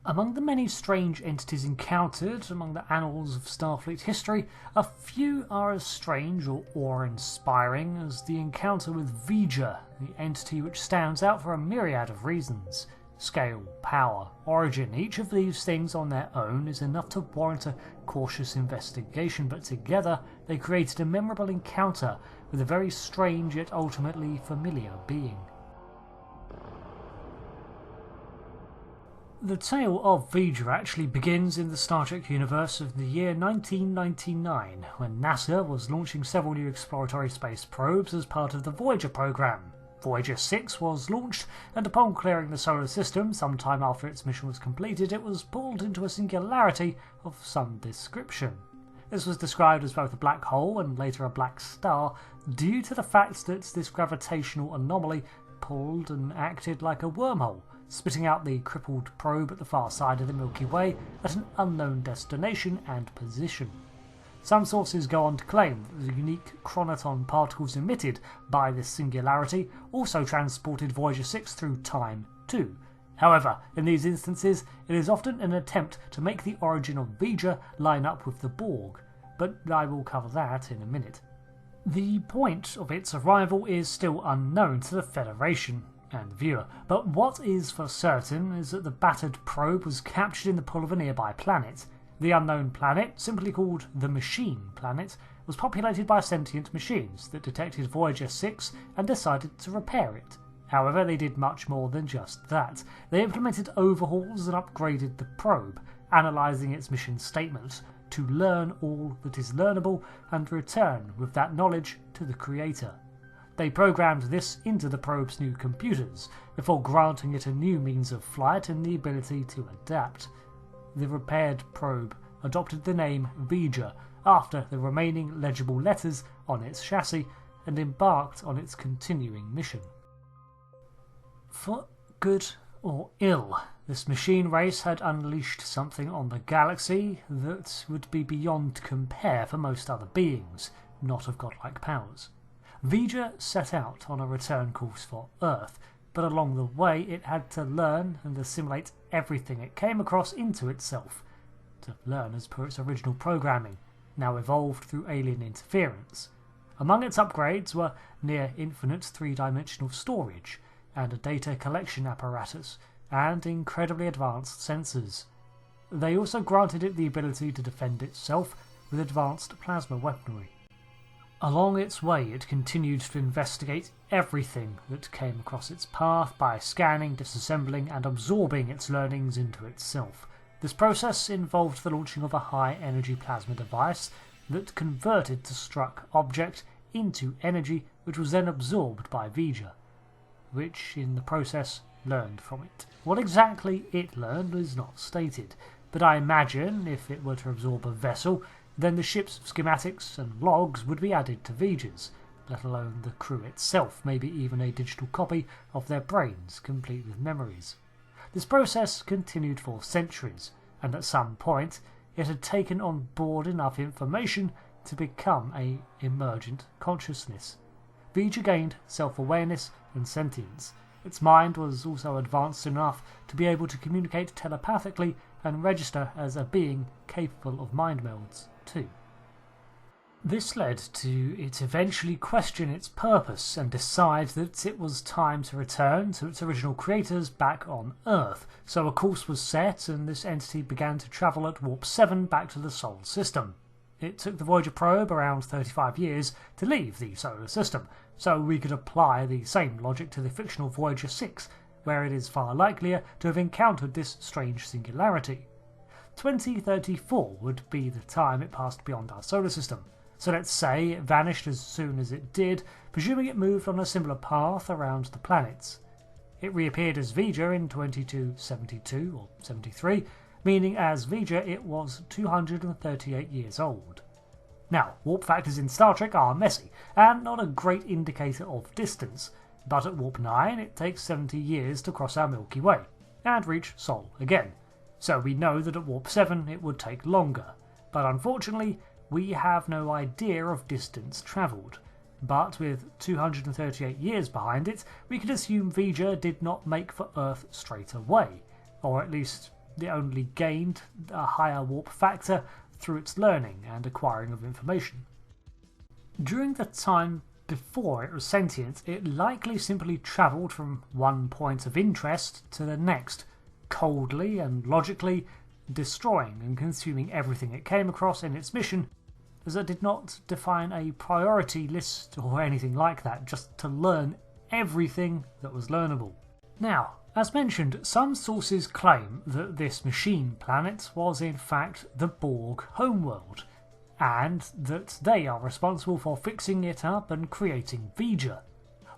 Among the many strange entities encountered among the annals of Starfleet history, a few are as strange or awe-inspiring as the encounter with Voyager, the entity which stands out for a myriad of reasons. Scale, power, origin, each of these things on their own is enough to warrant a cautious investigation, but together they created a memorable encounter with a very strange yet ultimately familiar being. The tale of Voyager actually begins in the Star Trek universe of the year 1999, when NASA was launching several new exploratory space probes as part of the Voyager program. Voyager 6 was launched, and upon clearing the solar system sometime after its mission was completed, it was pulled into a singularity of some description. This was described as both a black hole and later a black star, due to the fact that this gravitational anomaly pulled and acted like a wormhole, spitting out the crippled probe at the far side of the Milky Way at an unknown destination and position. Some sources go on to claim that the unique chronoton particles emitted by this singularity also transported Voyager 6 through time too. However, in these instances, it is often an attempt to make the origin of Voyager line up with the Borg, but I will cover that in a minute. The point of its arrival is still unknown to the Federation and the viewer, but what is for certain is that the battered probe was captured in the pull of a nearby planet. The unknown planet, simply called the Machine Planet, was populated by sentient machines that detected Voyager 6 and decided to repair it. However, they did much more than just that. They implemented overhauls and upgraded the probe, analysing its mission statements to learn all that is learnable and return with that knowledge to the Creator. They programmed this into the probe's new computers, before granting it a new means of flight and the ability to adapt. The repaired probe adopted the name Voyager after the remaining legible letters on its chassis and embarked on its continuing mission. For good or ill, this machine race had unleashed something on the galaxy that would be beyond compare for most other beings, not of godlike powers. Voyager set out on a return course for Earth, but along the way it had to learn and assimilate everything it came across into itself, to learn as per its original programming, now evolved through alien interference. Among its upgrades were near-infinite three-dimensional storage, and a data collection apparatus, and incredibly advanced sensors. They also granted it the ability to defend itself with advanced plasma weaponry. Along its way, it continued to investigate everything that came across its path by scanning, disassembling, and absorbing its learnings into itself. This process involved the launching of a high-energy plasma device that converted the struck object into energy, which was then absorbed by Voyager, which in the process learned from it. What exactly it learned is not stated, but I imagine if it were to absorb a vessel, then the ship's schematics and logs would be added to Voyager's, let alone the crew itself, maybe even a digital copy of their brains, complete with memories. This process continued for centuries, and at some point it had taken on board enough information to become a emergent consciousness. Voyager gained self-awareness and sentience. Its mind was also advanced enough to be able to communicate telepathically and register as a being capable of mind melds too. This led to it eventually question its purpose and decide that it was time to return to its original creators back on Earth. So a course was set and this entity began to travel at warp 7 back to the solar system. It took the Voyager probe around 35 years to leave the solar system, so we could apply the same logic to the fictional Voyager 6, where it is far likelier to have encountered this strange singularity. 2034 would be the time it passed beyond our solar system, so let's say it vanished as soon as it did, presuming it moved on a similar path around the planets. It reappeared as Voyager in 2272 or 73, meaning as Voyager it was 238 years old. Now, warp factors in Star Trek are messy, and not a great indicator of distance, but at warp 9 it takes 70 years to cross our Milky Way, and reach Sol again. So we know that at warp 7 it would take longer, but unfortunately we have no idea of distance travelled. But with 238 years behind it, we could assume Voyager did not make for Earth straight away, or at least It only gained a higher warp factor through its learning and acquiring of information. During the time before it was sentient, it likely simply travelled from one point of interest to the next, coldly and logically destroying and consuming everything it came across in its mission, as it did not define a priority list or anything like that, just to learn everything that was learnable. Now, as mentioned, some sources claim that this machine planet was in fact the Borg homeworld, and that they are responsible for fixing it up and creating Voyager.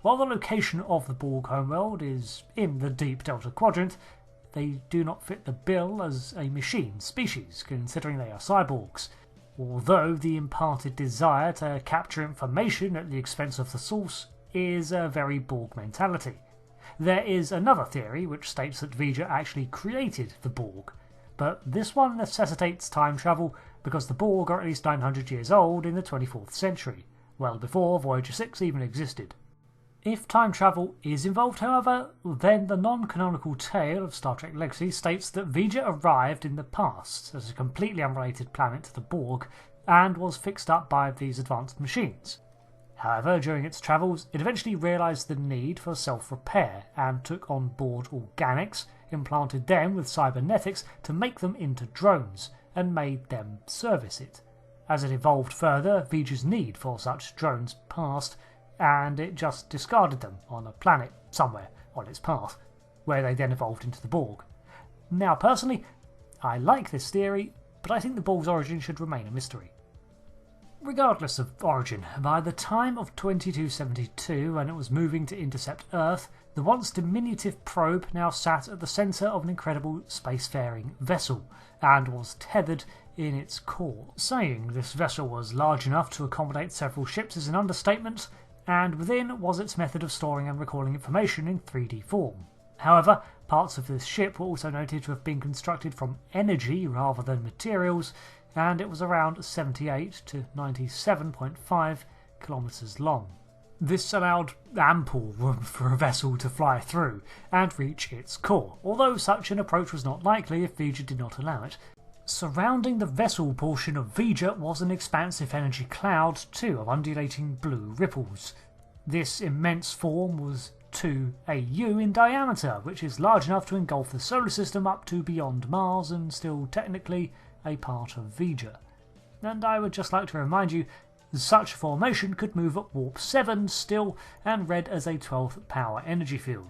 While the location of the Borg homeworld is in the deep Delta Quadrant, they do not fit the bill as a machine species, considering they are cyborgs, although the imparted desire to capture information at the expense of the source is a very Borg mentality. There is another theory which states that Voyager actually created the Borg, but this one necessitates time travel because the Borg are at least 900 years old in the 24th century, well before Voyager 6 even existed. If time travel is involved, however, then the non-canonical tale of Star Trek Legacy states that Voyager arrived in the past as a completely unrelated planet to the Borg and was fixed up by these advanced machines. However, during its travels, it eventually realised the need for self-repair and took on board organics, implanted them with cybernetics to make them into drones, and made them service it. As it evolved further, Voyager's need for such drones passed, and it just discarded them on a planet somewhere on its path, where they then evolved into the Borg. Now personally, I like this theory, but I think the Borg's origin should remain a mystery. Regardless of origin, by the time of 2272, when it was moving to intercept Earth, the once diminutive probe now sat at the centre of an incredible spacefaring vessel, and was tethered in its core. Saying this vessel was large enough to accommodate several ships is an understatement, and within was its method of storing and recalling information in 3D form. However, parts of this ship were also noted to have been constructed from energy rather than materials, and it was around 78 to 97.5 kilometres long. This allowed ample room for a vessel to fly through and reach its core, although such an approach was not likely if Voyager did not allow it. Surrounding the vessel portion of Voyager was an expansive energy cloud too of undulating blue ripples. This immense form was 2 AU in diameter, which is large enough to engulf the solar system up to beyond Mars and still technically a part of Voyager. And I would just like to remind you, such a formation could move at warp 7 still and read as a 12th power energy field.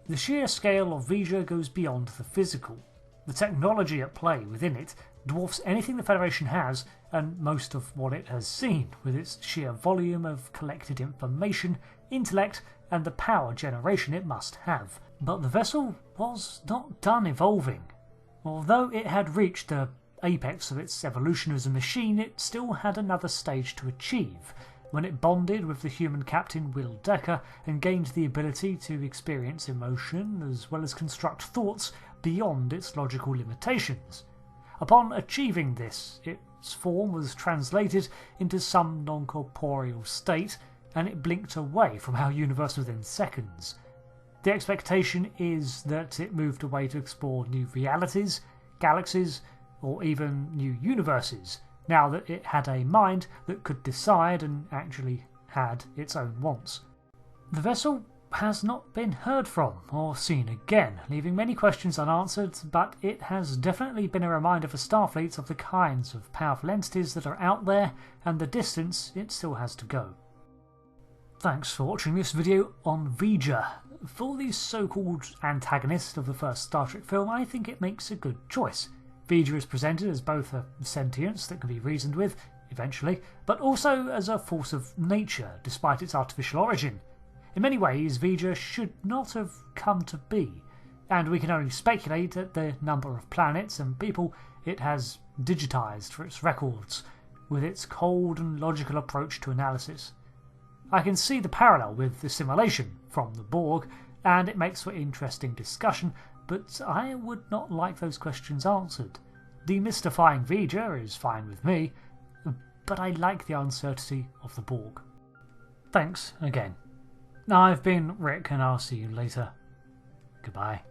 The sheer scale of Voyager goes beyond the physical. The technology at play within it dwarfs anything the Federation has and most of what it has seen, with its sheer volume of collected information, intellect and the power generation it must have. But the vessel was not done evolving. Although it had reached the apex of its evolution as a machine, it still had another stage to achieve, when it bonded with the human captain Will Decker and gained the ability to experience emotion as well as construct thoughts beyond its logical limitations. Upon achieving this, its form was translated into some non-corporeal state, and it blinked away from our universe within seconds. The expectation is that it moved away to explore new realities, galaxies, or even new universes, now that it had a mind that could decide and actually had its own wants. The vessel has not been heard from or seen again, leaving many questions unanswered, but it has definitely been a reminder for Starfleet of the kinds of powerful entities that are out there and the distance it still has to go. Thanks for watching this video on Voyager. For the so-called antagonist of the first Star Trek film, I think it makes a good choice. Voyager is presented as both a sentience that can be reasoned with, eventually, but also as a force of nature, despite its artificial origin. In many ways, Voyager should not have come to be, and we can only speculate at the number of planets and people it has digitised for its records, with its cold and logical approach to analysis. I can see the parallel with assimilation from the Borg, and it makes for interesting discussion, but I would not like those questions answered. Demystifying Voyager is fine with me, but I like the uncertainty of the Borg. Thanks again. I've been Rick, and I'll see you later. Goodbye.